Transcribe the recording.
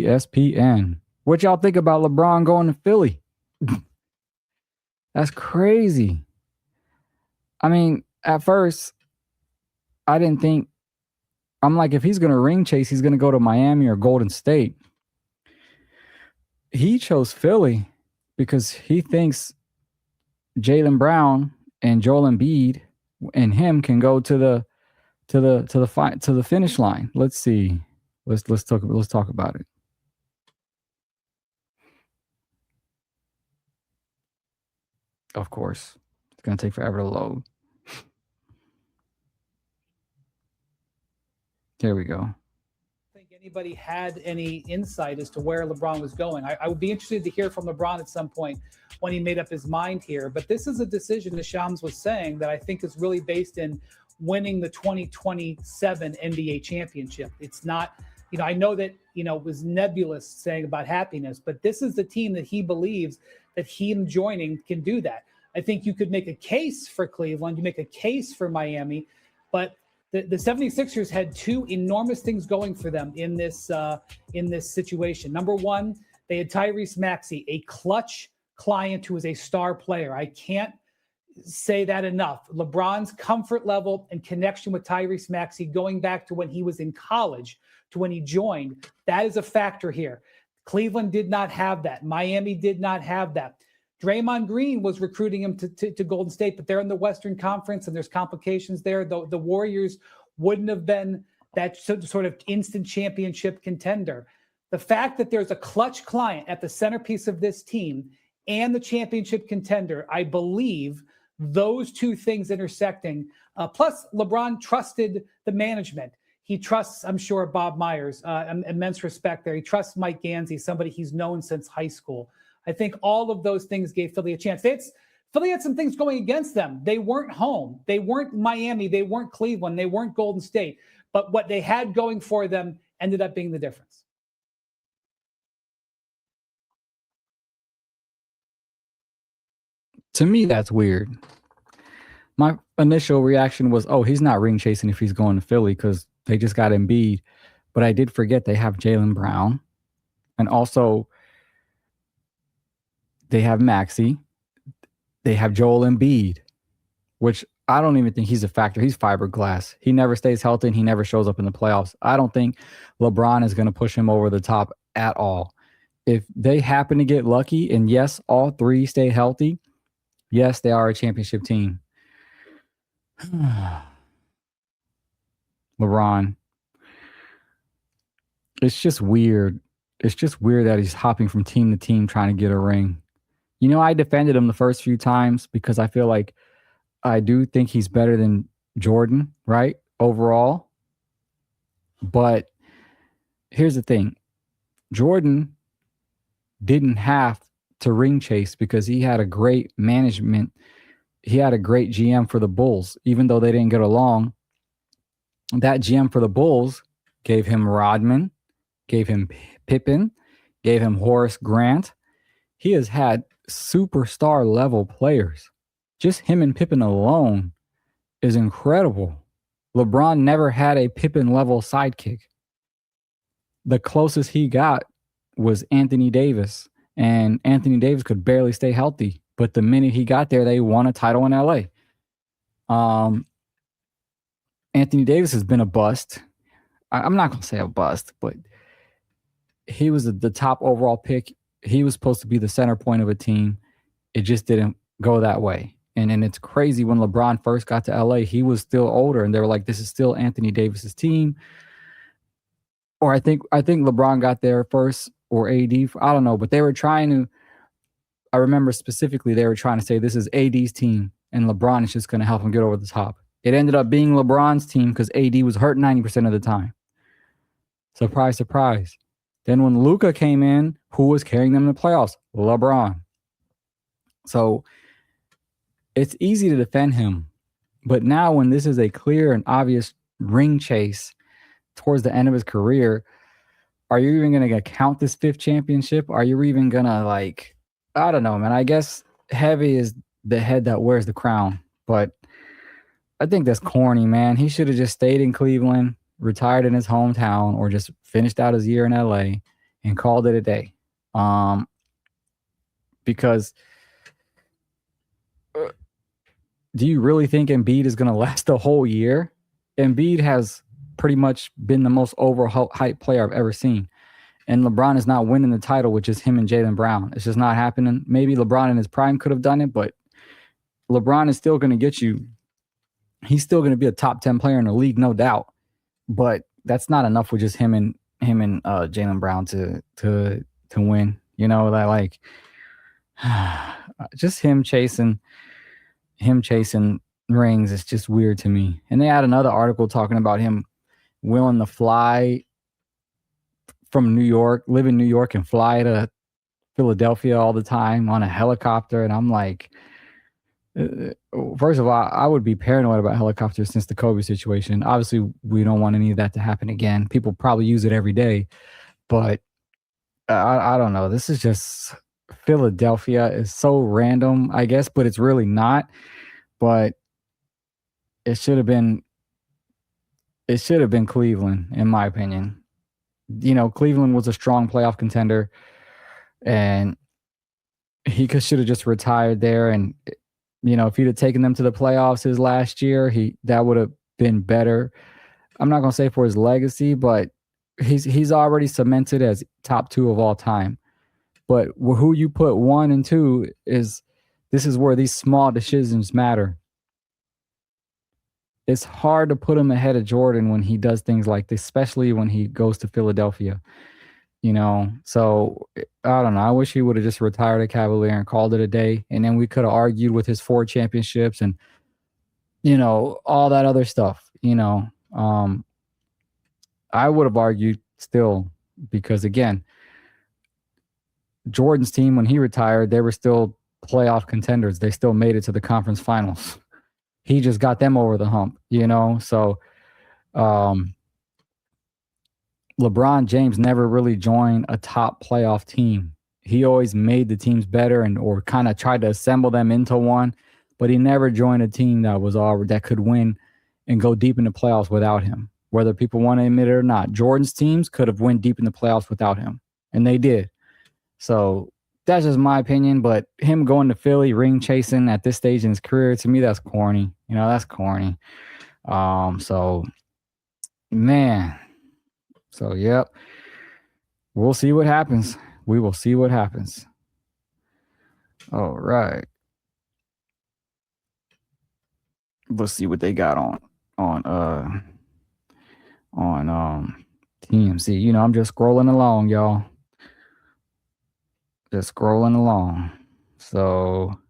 ESPN. What y'all think about LeBron going to Philly? That's crazy. I mean, at first, I didn't think. I'm like, if he's going to ring chase, he's going to go to Miami or Golden State. He chose Philly because he thinks Jaylen Brown and Joel Embiid and him can go to the finish line. Let's see. Let's talk about it. Of course, it's going to take forever to load. There we go. Anybody had any insight as to where LeBron was going. I would be interested to hear from LeBron at some point when he made up his mind here. But this is a decision, as Shams was saying, that I think is really based in winning the 2027 NBA championship. It's not, I know that, it was nebulous saying about happiness, but this is the team that he believes that him joining can do that. I think you could make a case for Cleveland, you make a case for Miami, but the 76ers had two enormous things going for them in this situation. Number one, they had Tyrese Maxey, a clutch client who is a star player. I can't say that enough. LeBron's comfort level and connection with Tyrese Maxey going back to when he was in college to when he joined, that is a factor here. Cleveland did not have that. Miami did not have that. Draymond Green was recruiting him to Golden State, but they're in the Western Conference and there's complications there. The Warriors wouldn't have been that sort of instant championship contender. The fact that there's a clutch client at the centerpiece of this team and the championship contender, I believe those two things intersecting. Plus, LeBron trusted the management. He trusts, I'm sure, Bob Myers, immense respect there. He trusts Mike Gansey, somebody he's known since high school. I think all of those things gave Philly a chance. Philly had some things going against them. They weren't home. They weren't Miami. They weren't Cleveland. They weren't Golden State. But what they had going for them ended up being the difference. To me, that's weird. My initial reaction was, oh, he's not ring chasing if he's going to Philly because they just got Embiid. But I did forget they have Jaylen Brown. And also, they have Maxey. They have Joel Embiid, which I don't even think he's a factor. He's fiberglass. He never stays healthy and he never shows up in the playoffs. I don't think LeBron is going to push him over the top at all. If they happen to get lucky, and yes, all three stay healthy, yes, they are a championship team. LeBron. It's just weird. It's just weird that he's hopping from team to team trying to get a ring. I defended him the first few times because I feel like I do think he's better than Jordan, right? Overall. But here's the thing. Jordan didn't have to ring chase because he had a great management. He had a great GM for the Bulls, even though they didn't get along. That GM for the Bulls gave him Rodman, gave him Pippen, gave him Horace Grant. He has had superstar level players. Just him and Pippen alone is incredible. LeBron never had a Pippen level sidekick. The closest he got was Anthony Davis, and Anthony Davis could barely stay healthy. But the minute he got there, they won a title in LA. Anthony Davis has been a bust. I'm not going to say a bust, but he was the top overall pick. He was supposed to be the center point of a team. It just didn't go that way. And it's crazy when LeBron first got to LA, he was still older and they were like, this is still Anthony Davis's team. Or I think LeBron got there first or AD. I don't know, but they were trying to, I remember specifically they were trying to say this is AD's team and LeBron is just going to help him get over the top. It ended up being LeBron's team because AD was hurt 90% of the time. Surprise, surprise. Then when Luka came in, who was carrying them in the playoffs? LeBron. So it's easy to defend him. But now when this is a clear and obvious ring chase towards the end of his career, are you even going to count this fifth championship? Are you even going to I don't know, man. I guess heavy is the head that wears the crown. But I think that's corny, man. He should have just stayed in Cleveland, retired in his hometown, or just finished out his year in LA and called it a day. Because do you really think Embiid is going to last the whole year? Embiid has pretty much been the most overhyped player I've ever seen. And LeBron is not winning the title with just him and Jaylen Brown. It's just not happening. Maybe LeBron in his prime could have done it, but LeBron is still going to get you. He's still going to be a top 10 player in the league, no doubt. But that's not enough with just him and Jaylen Brown to win. You know, that like just him chasing rings is just weird to me. And they had another article talking about him willing to fly from New York, live in New York and fly to Philadelphia all the time on a helicopter. And I'm like, first of all, I would be paranoid about helicopters since the COVID situation. Obviously, we don't want any of that to happen again. People probably use it every day, but I don't know. This is just Philadelphia is so random, I guess, but it's really not. But it should have been Cleveland, in my opinion. You know, Cleveland was a strong playoff contender, and he should have just retired there. And you know, if he'd have taken them to the playoffs his last year, that would have been better. I'm not gonna say for his legacy, but he's already cemented as top 2 of all time. But who you put 1 and 2 this is where these small decisions matter. It's hard to put him ahead of Jordan when he does things like this, especially when he goes to Philadelphia. You know, so I don't know. I wish he would have just retired a Cavalier and called it a day. And then we could have argued with his 4 championships and, you know, all that other stuff. You know, I would have argued still because, again, Jordan's team, when he retired, they were still playoff contenders. They still made it to the conference finals. He just got them over the hump, you know? So LeBron James never really joined a top playoff team. He always made the teams better or kind of tried to assemble them into one, but he never joined a team that could win and go deep in the playoffs without him. Whether people want to admit it or not, Jordan's teams could have went deep in the playoffs without him, and they did. So that's just my opinion, but him going to Philly, ring chasing at this stage in his career, to me, that's corny. You know, that's corny. So, man. So, yep. We'll see what happens. We will see what happens. All right. Let's see what they got on TMC. You know, I'm just scrolling along, y'all. Just scrolling along. So